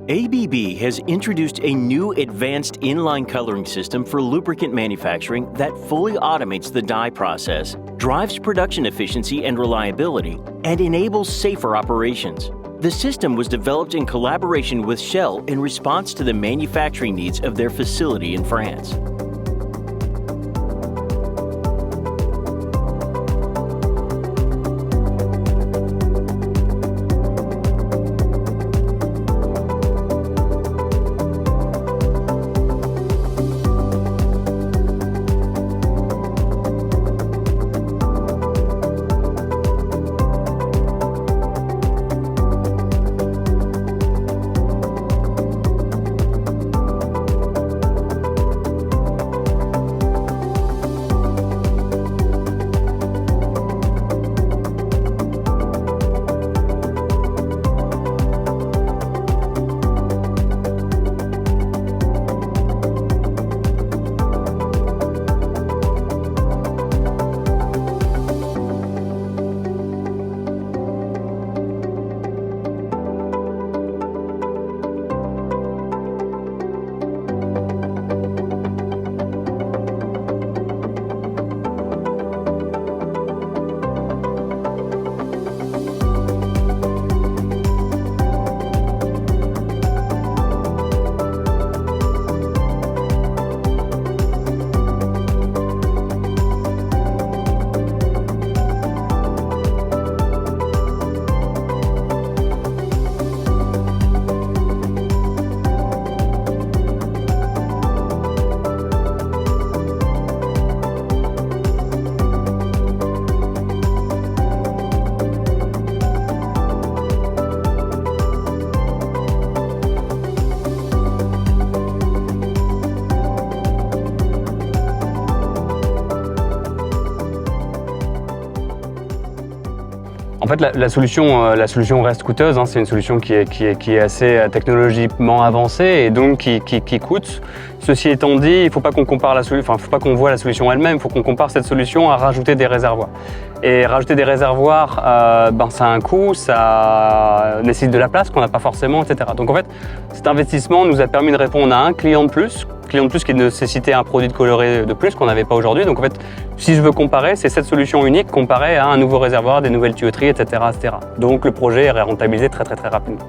ABB has introduced a new advanced inline coloring system for lubricant manufacturing that fully automates the dye process, drives production efficiency and reliability, and enables safer operations. The system was developed in collaboration with Shell in response to the manufacturing needs of their facility in France. En fait, la solution reste coûteuse, hein. C'est une solution qui est assez technologiquement avancée et donc qui coûte. Ceci étant dit, il ne faut pas qu'on compare faut pas qu'on voit la solution elle-même, il faut qu'on compare cette solution à rajouter des réservoirs. Et rajouter des réservoirs, ça a un coût, ça nécessite de la place qu'on n'a pas forcément, etc. Donc en fait, cet investissement nous a permis de répondre à un client de plus qui nécessitait un produit de coloré de plus qu'on n'avait pas aujourd'hui. Donc en fait, si je veux comparer, c'est cette solution unique comparée à un nouveau réservoir, des nouvelles tuyauteries, etc. Donc le projet est rentabilisé très rapidement.